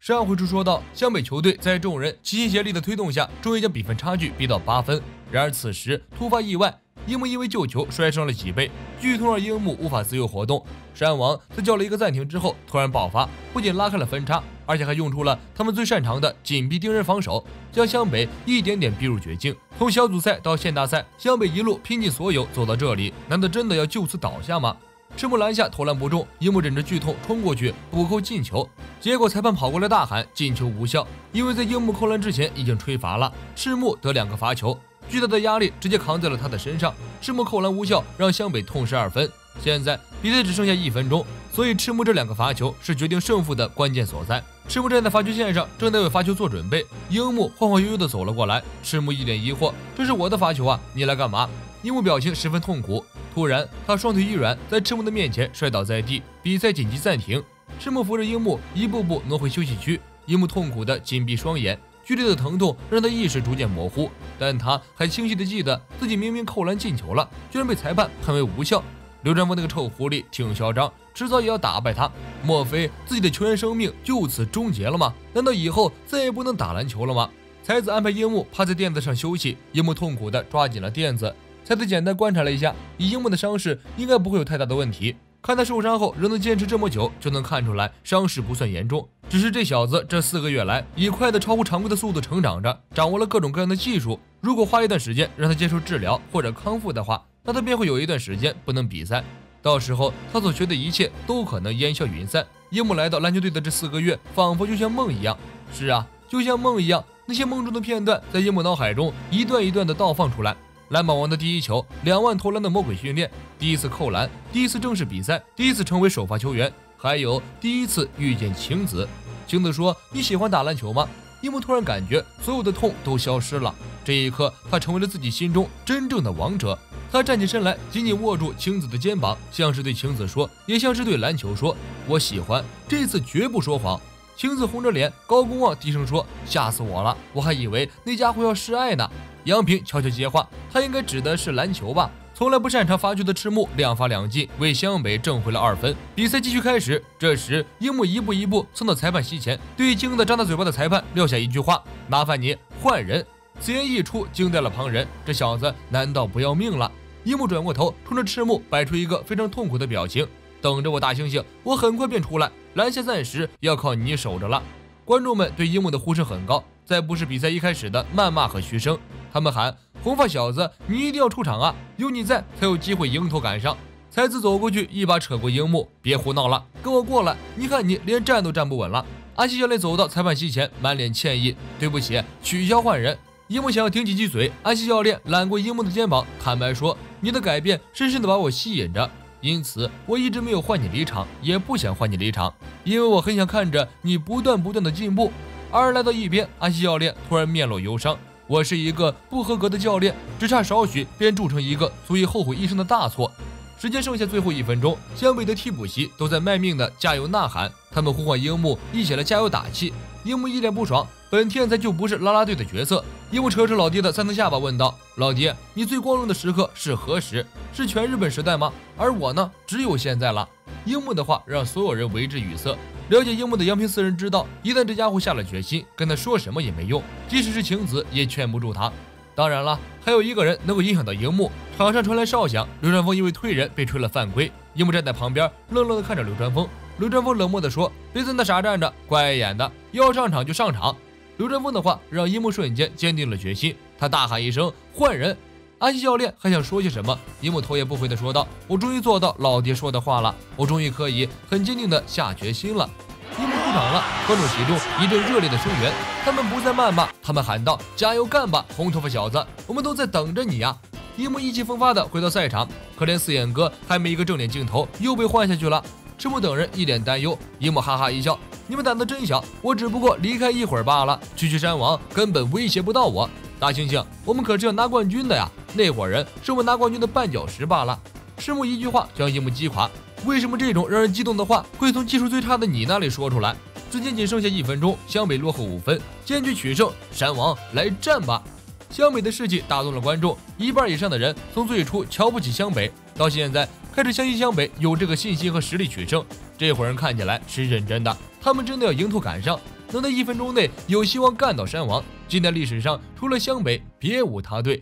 上回书说到，湘北球队在众人齐心协力的推动下，终于将比分差距逼到8分。然而此时突发意外，樱木因为救球摔伤了脊背，剧痛让樱木无法自由活动。山王在叫了一个暂停之后突然爆发，不仅拉开了分差，而且还用出了他们最擅长的紧逼盯人防守，将湘北一点点逼入绝境。从小组赛到县大赛，湘北一路拼尽所有走到这里，难道真的要就此倒下吗？赤木篮下投篮不中，樱木忍着剧痛冲过去补扣进球，结果裁判跑过来大喊进球无效，因为在樱木扣篮之前已经吹罚了。赤木得2个罚球，巨大的压力直接扛在了他的身上。赤木扣篮无效，让湘北痛失2分。现在比赛只剩下1分钟，所以赤木这2个罚球是决定胜负的关键所在。赤木站在罚球线上，正在为罚球做准备。樱木晃晃悠悠地走了过来，赤木一脸疑惑：“这是我的罚球啊，你来干嘛？”樱木表情十分痛苦。突然，他双腿一软，在赤木的面前摔倒在地，比赛紧急暂停。赤木扶着樱木一步步挪回休息区，樱木痛苦地紧闭双眼，剧烈的疼痛让他意识逐渐模糊，但他还清晰地记得自己明明扣篮进球了，居然被裁判判为无效。刘传峰那个臭狐狸挺嚣张，迟早也要打败他。莫非自己的球员生命就此终结了吗？难道以后再也不能打篮球了吗？才子安排樱木趴在垫子上休息，樱木痛苦地抓紧了垫子。才子简单观察了一下，以樱木的伤势应该不会有太大的问题。看他受伤后仍能坚持这么久，就能看出来伤势不算严重。只是这小子这4个月来以快的超乎常规的速度成长着，掌握了各种各样的技术。如果花一段时间让他接受治疗或者康复的话，那他便会有一段时间不能比赛。到时候他所学的一切都可能烟消云散。樱木来到篮球队的这4个月，仿佛就像梦一样。是啊，就像梦一样，那些梦中的片段在樱木脑海中一段一段的倒放出来。篮板王的第1球，2万投篮的魔鬼训练，第1次扣篮，第1次正式比赛，第1次成为首发球员，还有第1次遇见晴子。晴子说：“你喜欢打篮球吗？”樱木突然感觉所有的痛都消失了。这一刻，他成为了自己心中真正的王者。他站起身来，紧紧握住晴子的肩膀，像是对晴子说，也像是对篮球说：“我喜欢，这次绝不说谎。”晴子红着脸，高公望低声说：“吓死我了，我还以为那家伙要示爱呢。”杨平悄悄接话，他应该指的是篮球吧。从来不擅长罚球的赤木2罚2进，为湘北挣回了2分。比赛继续开始，这时樱木一步一步蹭到裁判席前，对惊得张大嘴巴的裁判撂下一句话：“麻烦你换人。”此言一出，惊呆了旁人，这小子难道不要命了？樱木转过头，冲着赤木摆出一个非常痛苦的表情：“等着我，大猩猩，我很快便出来，篮下暂时要靠你守着了。”观众们对樱木的呼声很高，再不是比赛一开始的谩骂和嘘声，他们喊：“红发小子，你一定要出场啊！有你在，才有机会迎头赶上。”才子走过去，一把扯过樱木：“别胡闹了，跟我过来！你看你连站都站不稳了。”安西教练走到裁判席前，满脸歉意：“对不起，取消换人。”樱木想要挺几句嘴，安西教练揽过樱木的肩膀，坦白说：“你的改变深深地把我吸引着，因此我一直没有换你离场，也不想换你离场，因为我很想看着你不断的进步。”而来到一边，安西教练突然面露忧伤：“我是一个不合格的教练，只差少许便铸成一个足以后悔一生的大错。”时间剩下最后1分钟，湘北的替补席都在卖命的加油呐喊，他们呼唤樱木一起来加油打气。樱木一脸不爽，本天才就不是啦啦队的角色。樱木扯扯老爹的3层下巴问道：“老爹，你最光荣的时刻是何时？是全日本时代吗？而我呢，只有现在了。”樱木的话让所有人为之语塞。了解樱木的杨平4人知道，一旦这家伙下了决心，跟他说什么也没用，即使是晴子也劝不住他。当然了，还有一个人能够影响到樱木。场上传来哨响，流川枫因为推人被吹了犯规。樱木站在旁边，愣愣地看着流川枫。流川枫冷漠地说：“别在那傻站着，乖眼的，要上场就上场。”流川枫的话让樱木瞬间坚定了决心，他大喊一声：“换人！”安西教练还想说些什么，樱木头也不回地说道：“我终于做到老爹说的话了，我终于可以很坚定地下决心了。”樱木出场了，观众席中一阵热烈的声援，他们不再谩骂，他们喊道：“加油干吧，红头发小子，我们都在等着你呀！”樱木意气风发地回到赛场，可怜四眼哥还没一个正脸镜头，又被换下去了。赤木等人一脸担忧，樱木哈哈一笑：“你们胆子真小，我只不过离开一会儿罢了，区区山王根本威胁不到我。大猩猩，我们可是要拿冠军的呀！那伙人是我们拿冠军的绊脚石罢了。”赤木一句话将樱木击垮。为什么这种让人激动的话会从技术最差的你那里说出来？时间仅剩下1分钟，湘北落后5分，坚决取胜，山王来战吧！湘北的士气打动了观众，一半以上的人从最初瞧不起湘北，到现在开始相信湘北有这个信心和实力取胜。这伙人看起来是认真的，他们真的要迎头赶上。能在1分钟内有希望干倒山王，近代历史上除了湘北别无他队。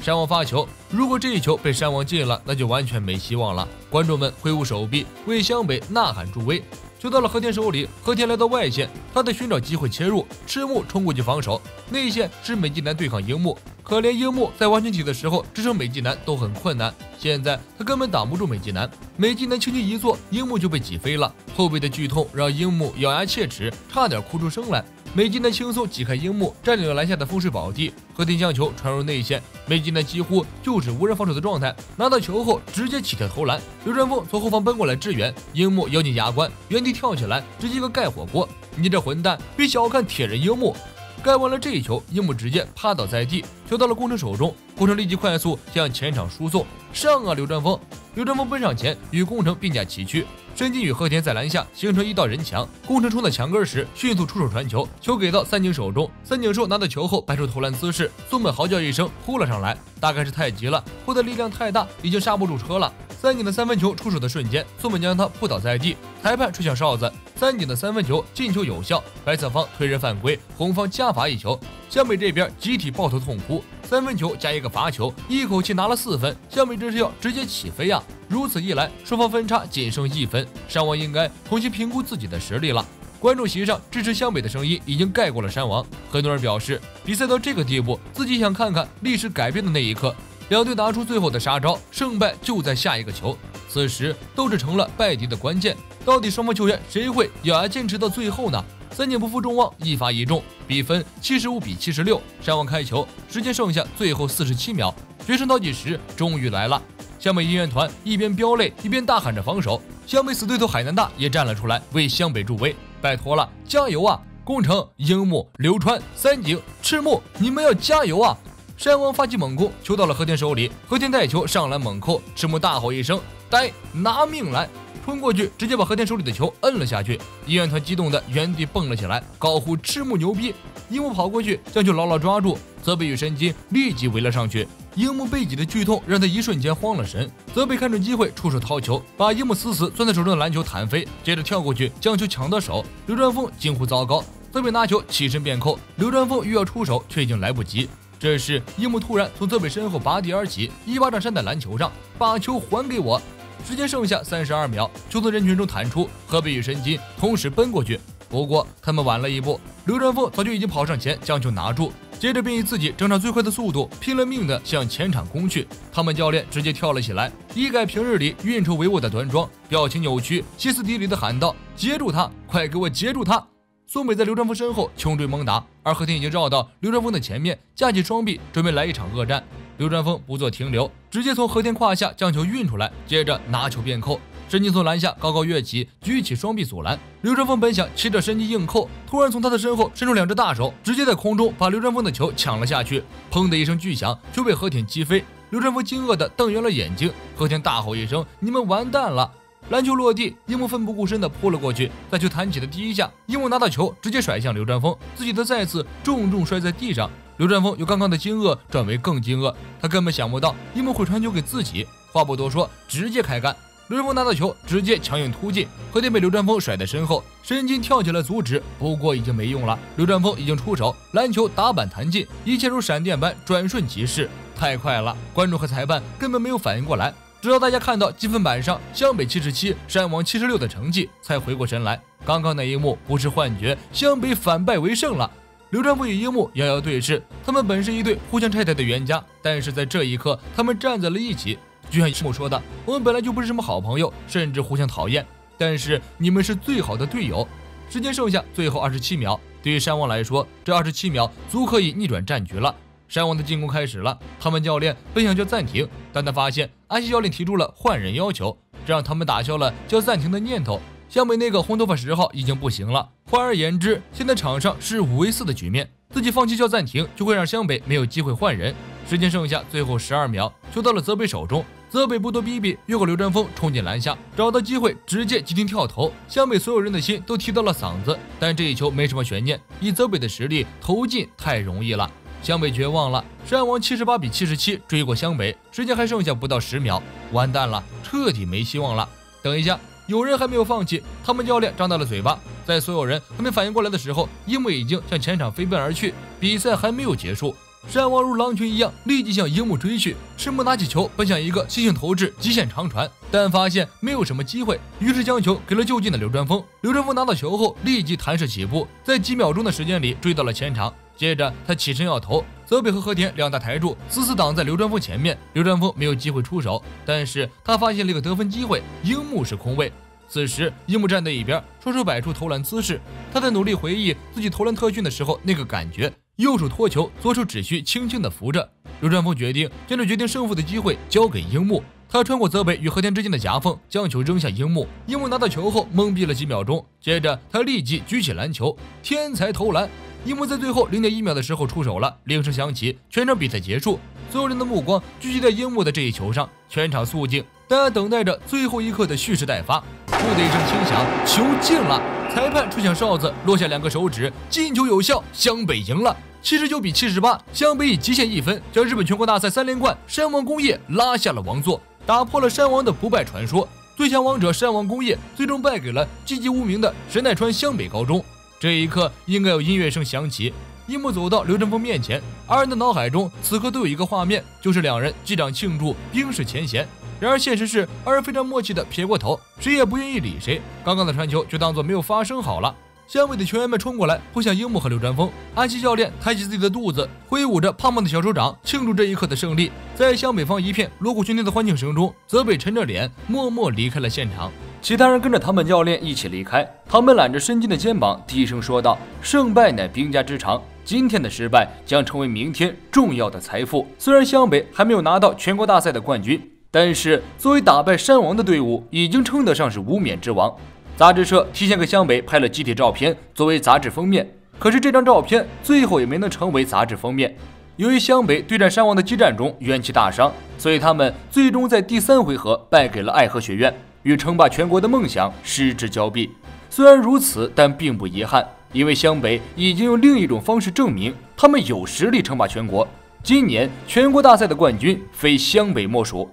山王发球，如果这一球被山王进了，那就完全没希望了。观众们挥舞手臂为湘北呐喊助威。球到了和田手里，和田来到外线，他在寻找机会切入，赤木冲过去防守，内线是美纪男对抗樱木，可怜樱木在完全体的时候支撑美纪男都很困难，现在他根本挡不住美纪男，美纪男轻轻一坐，樱木就被挤飞了，后背的剧痛让樱木咬牙切齿，差点哭出声来。美纪男轻松挤开樱木，占领了篮下的风水宝地，和田将球传入内线，美纪男几乎就是无人防守的状态，拿到球后直接起跳投篮，流川枫从后方奔过来支援，樱木咬紧牙关，原地跳起来，直接个盖火锅，你这混蛋，别小看铁人樱木！盖完了这一球，樱木直接趴倒在地，球到了宫城手中，宫城立即快速向前场输送，上啊流川枫！流川枫奔上前与宫城并驾齐驱，申京与和田在篮下形成一道人墙，宫城冲到墙根时迅速出手传球，球给到三井手中，三井寿拿到球后摆出投篮姿势，松本嚎叫一声扑了上来，大概是太急了，扑的力量太大，已经刹不住车了。三井的三分球出手的瞬间，松本将他扑倒在地，裁判吹响哨子，三井的三分球进球有效，白色方推人犯规，红方加罚1球。湘北这边集体抱头痛哭，三分球加一个罚球，一口气拿了4分，湘北这是要直接起飞啊！如此一来，双方分差仅剩1分，山王应该重新评估自己的实力了。观众席上支持湘北的声音已经盖过了山王，很多人表示，比赛到这个地步，自己想看看历史改变的那一刻。两队拿出最后的杀招，胜败就在下一个球。此时斗志成了败敌的关键，到底双方球员谁会咬牙坚持到最后呢？三井不负众望，一罚一中，比分75-76。山王开球，时间剩下最后47秒，决胜倒计时终于来了。湘北应援团一边飙泪一边大喊着防守，湘北死对头海南大也站了出来为湘北助威，拜托了，加油啊！宫城、樱木、流川、三井、赤木，你们要加油啊！山王发起猛攻，球到了和田手里，和田带球上篮猛扣，赤木大吼一声：“呆，拿命来！”冲过去，直接把和田手里的球摁了下去。应援团激动的原地蹦了起来，高呼赤木牛逼。樱木跑过去将球牢牢抓住，泽北与申京立即围了上去。樱木背脊的剧痛让他一瞬间慌了神，泽北看准机会出手掏球，把樱木死攥在手中的篮球弹飞，接着跳过去将球抢到手。流川枫惊呼糟糕，泽北拿球起身便扣，流川枫欲要出手却已经来不及。这时樱木突然从泽北身后拔地而起，一巴掌扇在篮球上，把球还给我。时间剩下32秒，球从人群中弹出，河北与申京同时奔过去，不过他们晚了一步，流川枫早就已经跑上前将球拿住，接着便以自己整场最快的速度拼了命的向前场攻去。他们教练直接跳了起来，一改平日里运筹帷幄的端庄，表情扭曲，歇斯底里的喊道：“截住他，快给我截住他！”松北在流川枫身后穷追猛打，而和田已经绕到流川枫的前面，架起双臂准备来一场恶战。流川枫不做停留，直接从和田胯下将球运出来，接着拿球便扣。申京从篮下高高跃起，举起双臂阻拦。流川枫本想骑着申京硬扣，突然从他的身后伸出2只大手，直接在空中把流川枫的球抢了下去。砰的一声巨响，球被和田击飞。流川枫惊愕地瞪圆了眼睛，和田大吼一声：“你们完蛋了！”篮球落地，樱木奋不顾身地扑了过去，在球弹起的第一下，樱木拿到球直接甩向流川枫，自己的再次重重摔在地上。流川枫由刚刚的惊愕转为更惊愕，他根本想不到樱木会传球给自己，话不多说，直接开干。流川枫拿到球直接强硬突进，和田被流川枫甩在身后，申京跳起来阻止，不过已经没用了，流川枫已经出手，篮球打板弹进，一切如闪电般转瞬即逝，太快了，观众和裁判根本没有反应过来。直到大家看到积分板上湘北77、山王76的成绩，才回过神来。刚刚那一幕不是幻觉，湘北反败为胜了。流川枫与樱木遥遥对视，他们本是一对互相拆台的冤家，但是在这一刻，他们站在了一起。就像樱木说的，我们本来就不是什么好朋友，甚至互相讨厌，但是你们是最好的队友。时间剩下最后27秒，对于山王来说，这27秒足可以逆转战局了。山王的进攻开始了，他们教练本想叫暂停，但他发现安西教练提出了换人要求，这让他们打消了叫暂停的念头。湘北那个红头发10号已经不行了，换而言之，现在场上是5-4的局面，自己放弃叫暂停，就会让湘北没有机会换人。时间剩下最后12秒，球到了泽北手中，泽北不多逼逼，越过流川枫冲进篮下，找到机会直接急停跳投，湘北所有人的心都提到了嗓子，但这一球没什么悬念，以泽北的实力投进太容易了。湘北绝望了，山王78-77追过湘北，时间还剩下不到10秒，完蛋了，彻底没希望了。等一下，有人还没有放弃，他们教练张大了嘴巴，在所有人还没反应过来的时候，樱木已经向前场飞奔而去，比赛还没有结束。山王如狼群一样立即向樱木追去，赤木拿起球奔向一个细性投掷极限长传，但发现没有什么机会，于是将球给了就近的流川枫。流川枫拿到球后立即弹射起步，在几秒钟的时间里追到了前场。接着他起身要投，泽北和和田两大台柱死死挡在流川枫前面，流川枫没有机会出手，但是他发现了一个得分机会，樱木是空位。此时樱木站在一边，双手摆出投篮姿势，他在努力回忆自己投篮特训的时候那个感觉，右手托球，左手只需轻轻地扶着。流川枫决定将这决定胜负的机会交给樱木，他穿过泽北与和田之间的夹缝，将球扔向樱木。樱木拿到球后懵逼了几秒钟，接着他立即举起篮球，天才投篮。樱木在最后0.1秒的时候出手了，铃声响起，全场比赛结束，所有人的目光聚集在樱木的这一球上，全场肃静，大家等待着最后一刻的蓄势待发。噗的一声轻响，球进了，裁判吹响哨子，落下2个手指，进球有效，湘北赢了，79比78，湘北以极限1分将日本全国大赛3连冠山王工业拉下了王座，打破了山王的不败传说。最强王者山王工业最终败给了寂寂无名的神奈川湘北高中。这一刻应该有音乐声响起，樱木走到流川枫面前，二人的脑海中此刻都有一个画面，就是两人击掌庆祝，冰释前嫌。然而现实是二人非常默契的撇过头，谁也不愿意理谁，刚刚的传球就当作没有发生好了。湘北的球员们冲过来扑向樱木和流川枫，安西教练抬起自己的肚子，挥舞着胖胖的小手掌庆祝这一刻的胜利。在湘北方一片锣鼓喧天的欢庆声中，泽北沉着脸默默离开了现场，其他人跟着堂本教练一起离开。堂本揽着申金的肩膀低声说道，胜败乃兵家之长，今天的失败将成为明天重要的财富。虽然湘北还没有拿到全国大赛的冠军，但是作为打败山王的队伍，已经称得上是无冕之王。杂志社提前给湘北拍了集体照片作为杂志封面，可是这张照片最后也没能成为杂志封面。由于湘北对战山王的激战中元气大伤，所以他们最终在第3回合败给了爱河学院，与称霸全国的梦想失之交臂。虽然如此，但并不遗憾，因为湘北已经用另一种方式证明他们有实力称霸全国。今年全国大赛的冠军非湘北莫属。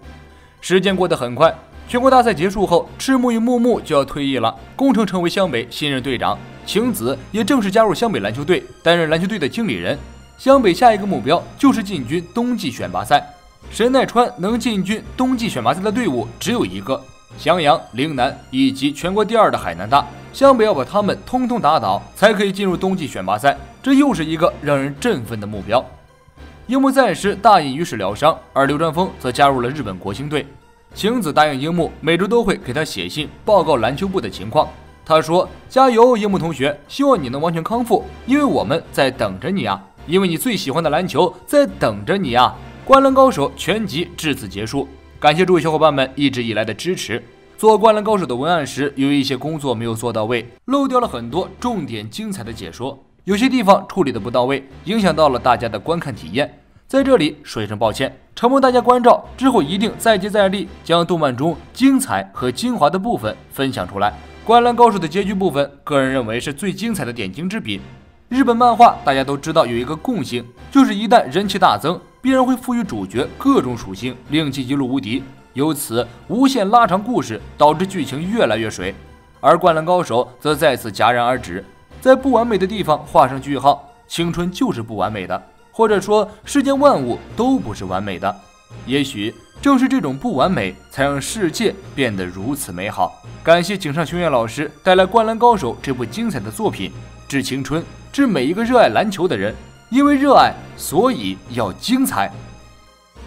时间过得很快，全国大赛结束后，赤木与木木就要退役了，宫城成为湘北新任队长，晴子也正式加入湘北篮球队，担任篮球队的经理人。湘北下一个目标就是进军冬季选拔赛。神奈川能进军冬季选拔赛的队伍只有一个，翔阳、陵南以及全国第2的海南大。湘北要把他们通通打倒，才可以进入冬季选拔赛，这又是一个让人振奋的目标。樱木暂时大隐于世疗伤，而流川枫则加入了日本国青队。晴子答应樱木每周都会给他写信报告篮球部的情况。他说，加油樱木同学，希望你能完全康复，因为我们在等着你啊，因为你最喜欢的篮球在等着你啊。灌篮高手全集至此结束，感谢诸位小伙伴们一直以来的支持。做灌篮高手的文案时，有一些工作没有做到位，漏掉了很多重点精彩的解说，有些地方处理的不到位，影响到了大家的观看体验，在这里说一声抱歉，承蒙大家关照，之后一定再接再厉，将动漫中精彩和精华的部分分享出来。灌篮高手的结局部分，个人认为是最精彩的点睛之笔。日本漫画大家都知道有一个共性，就是一旦人气大增，必然会赋予主角各种属性，令其一路无敌，由此无限拉长故事，导致剧情越来越水。而灌篮高手则再次戛然而止，在不完美的地方画上句号。青春就是不完美的，或者说世间万物都不是完美的，也许正是这种不完美，才让世界变得如此美好。感谢井上雄彦老师带来《灌篮高手》这部精彩的作品，致青春，致每一个热爱篮球的人。因为热爱，所以要精彩。